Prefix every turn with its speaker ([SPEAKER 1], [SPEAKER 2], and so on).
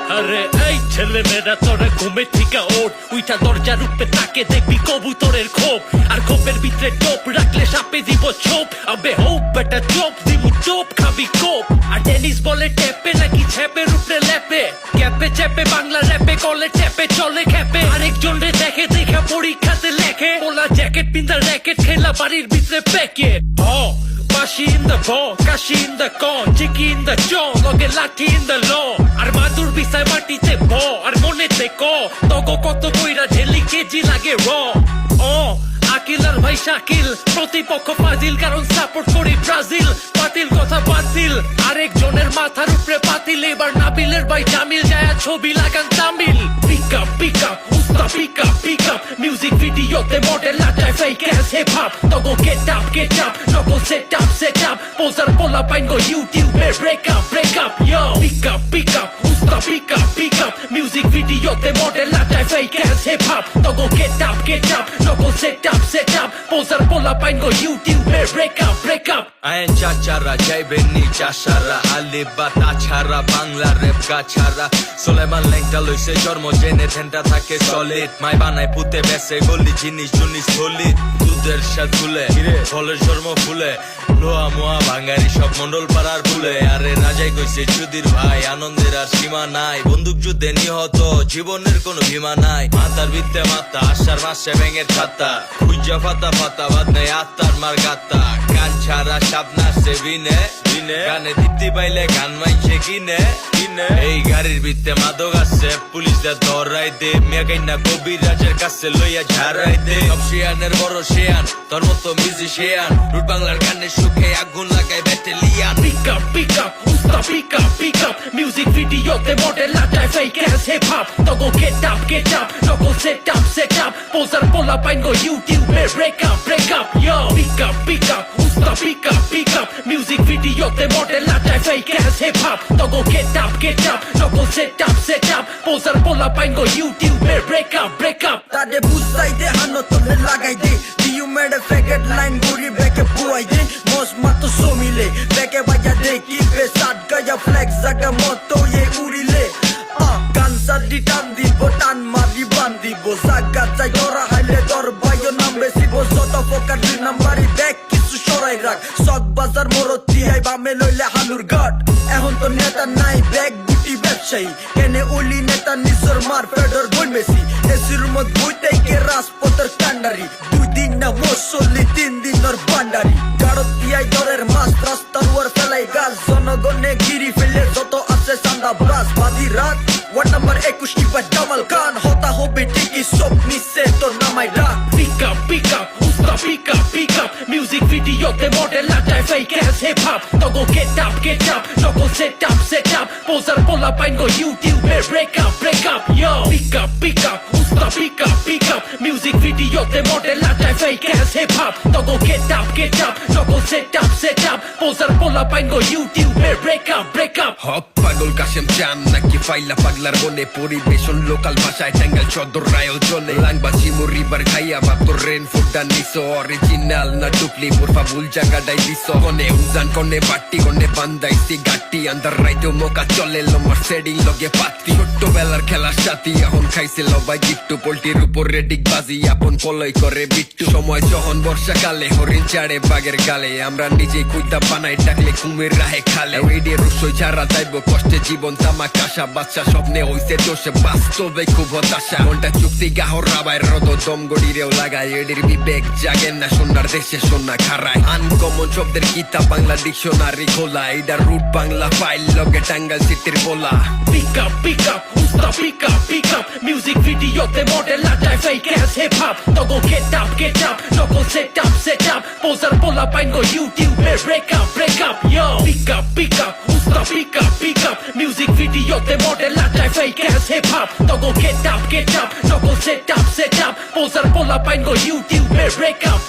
[SPEAKER 1] আরে এই ছেলে মেয়েরা তোরা ঘুমে থেকে ওঠ উইটা দরজার উপরে তাকে দেখবি কবুতরের খোপ আর খোপের ভিতরে টোপ রাখলে সাপে দিব ছোপ আবে হোপ বেটা চোপ দিব চোপ খাবি কোপ আর টেনিস বলে টেপে নাকি ছেপের উপরে লেপে ক্যাপে চেপে বাংলা র্যাপে কলে চেপে চলে খেপে আরেকজন রে দেখে দেখা পরীক্ষাতে লেখে ওলা জ্যাকেট পিন্দা র্যাকেট খেলা বাড়ির ভিতরে packet Bashi in the ball, kashi in the con, chiki in the jaw, loge laki in the law. আর মাদুর বিছায় মাটিতে ব আর মনেতে ক তগো কত কইরা ঢেলি কেজি লাগে র আকিল আর ভাই শাকিল প্রতিপক্ষ ফাজিল কারণ সাপোর্ট করি ব্রাজিল পাতিল কথা বাতিল আরেকজনের মাথার উপরে পাতিল এবার নাবিলের ভাই জামিল যায় ছবি লাগান তামিল পিক আপ উস্তা পিক আপ মিউজিক ভিডিওতে মডেল নাচায় ফেক অ্যাস হিপ হপ তগো গেট আপ নকল সেট আপ পোজার পোলা পাইন গো ইউটিউবে break up yo pick up উস্তা পিক আপ মিউজিক ভিডিওতে মডেল নাচায় ফেক অ্যাস হিপ হপ তগো গেট আপ নকল সেট আপ পোজার পোলা পাইন গো ইউটিউবে ব্রেক আপ
[SPEAKER 2] আইন চাচারা যাইবেন নি চাষারা আলিবা তাছাড়া বাংলা রেপ গাছারা সোলেমান ল্যাংটা লইছে জন্ম জেনে ধ্যানটা থাকে সলিড মাই বানায় পুতে বেসে গলি জিনিস সলিড দুধের সাথ ফুলে ফলের জন্ম ফুলে লোয়া মোয়া ভাঙ্গারি সব মন্ডল পাড়ার ফুলে আরে রাজাই কইছে চুদির ভাই আনন্দের আর সীমা নাই বন্দুক যুদ্ধে নিহত জীবনের কোনো ভীমা নাই মাথার ভিত্তে মাথা আশার মাসে ভেঙে ছাতা খুঁজা ফাতা বাদ নেই আত্মার মার গাত্তা গান ছাড়া সাপ নাচছে বিনে গানে দীপ্তি পাইলে গান মাইছে কিনে এই গাড়ির ভিত্তে মাদক আছে পুলিশরা ধরাই দে মেগাইনা কবিরাজের কাছে লইয়া ঝাড়াই দে সব শিয়ানের বড় শিয়ান তোর মতো মিউজিশিয়ান রুট বাংলার গানের সুখে আগুন লাগাই ব্যাটালিয়ান
[SPEAKER 1] পিক আপ উস্তা পিক আপ মিউজিক ভিডিওতে মডেল নাচায় ফেক অ্যাস হিপ হপ তগো গেট আপ নকল সেট আপ পোজার পোলা পাইন গো ইউটিউবে break up yo pick up উস্তা পিক আপ মিউজিক ভিডিওতে মডেল নাচায় ফেক অ্যাস হিপ হপ তগো গেট আপ নকল সেট আপ পোজার পোলা পাইন গো ইউটিউবে ব্রেক আপ
[SPEAKER 3] তাদের বুঝাই দে হানো তোলে লাগাই দে You made a faggot line ঘুরি বেকে বুয়াই দে মোস মাতো সমিলে বেকে বাজা দে কি বে সাত গায়া ফ্লেক্স জাগা মতো এ উড়িলে গানসা দি টান দিব টান মারি বান্দিব জাগা চাই ধরা হাইলে দর বায়ো নাম বেশিব শত ফোকার দুই নাম্বারি ব্যাক কিছু সরাই রাখ সক বাজার মরতি আই বামে লইলে হালুর গাট এখন তো নেতা নাই ব্যাগ গুটি ব্যবসায়ী কেনে ওলি নেতা নিজর মার ফেডর বই মেসি এসির মত বইটাই কে রাজপথের কান্ডারি দিন না মুসল্লি 3 দিন ওর বান্ডারি গাড়তিয়াই দরের মাছ রাস্তার ওর ফেলাই গাছ জনগণে গিরি ফেলে যত আছে চান্দা ব্রাস বাদি রাত ওয়ার্ড নাম্বার 21 কি বা জামাল খান হতা হবে ঠিকই সব নিচে তোর নামাই রাখ
[SPEAKER 1] পিক আপ উস্তা পিক আপ মিউজিক ভিডিওতে মডেল নাচায় ফেক অ্যাস হিপ হপ তগো গেট আপ নকল সেট আপ পোজার পোলা পাইন গো ইউটিউবে break up yo pick up উস্তা পিক আপ মিউজিক ভিডিওতে মডেল নাচায় ফেক অ্যাস হিপ হপ তগো গেট আপ নকল সেট আপ পোজার পোলা পাইন গো ইউটিউবে ব্রেক আপ
[SPEAKER 4] হক পাগল কাশেম চান নাকি ফাইলা পাগলার বনে পরিবেশন লোকাল ভাষায় ট্যাঙ্গেল চদর আয়োজনে লাংবাসি মুরিবার খাইয়া বাপতর রেন ফুডা নিছো অরিজিনাল না ডুপ্লি মুরফা ভুল জায়গাটাই দিছো কনে উজান কনে বাটি কনে বান্দাইছি গাটি আন্দার রাইতেও মোকা চলে লোমার সেডিং লগে পাতি ছোট্টবেলার খেলার সাথী এখন খাইছে লবাই গিট্টু পোল্টির উপর রেডিক বাজি আপন পলয় করে বিট্টু সময় যখন বর্ষাকালে হরিণ চাড়ে বাগের গালে আমরা নিজেই কুইতা বানাই ডাকলে কুমির রাহে খালে রেডিয়ে রসই ছাড়া যাইব কষ্টে জীবন তামা কাশা বাচ্চা স্বপ্নে হইছে দোষে বাস্তবে খুব হতাশা ঘন্টা চুক্তি গাহর রাবাই রদ দম গড়িরেও লাগায় এডির বিবেক জাগে না সোনার দেশে সোনা খারায় আনকমন শব্দের কিতাব বাংলা ডিকশনারি খোলা এইটার রুট বাংলা ফাইল লগে টাঙ্গাইল সিটির বলা
[SPEAKER 1] পিক আপ উস্তা পিক আপ মিউজিক ভিডিওতে মডেল নাচায় ফেক অ্যাস হিপ হপ তগো গেট আপ নকল সেট আপ পোজার পোলা পাইন গো ইউটিউবে break up yo pick up উস্তা পিক আপ মিউজিক ভিডিওতে মডেল নাচায় ফেক অ্যাস হিপ হপ তগো গেট আপ নকল সেট আপ পোজার পোলা পাইন গো ইউটিউবে ব্রেক আপ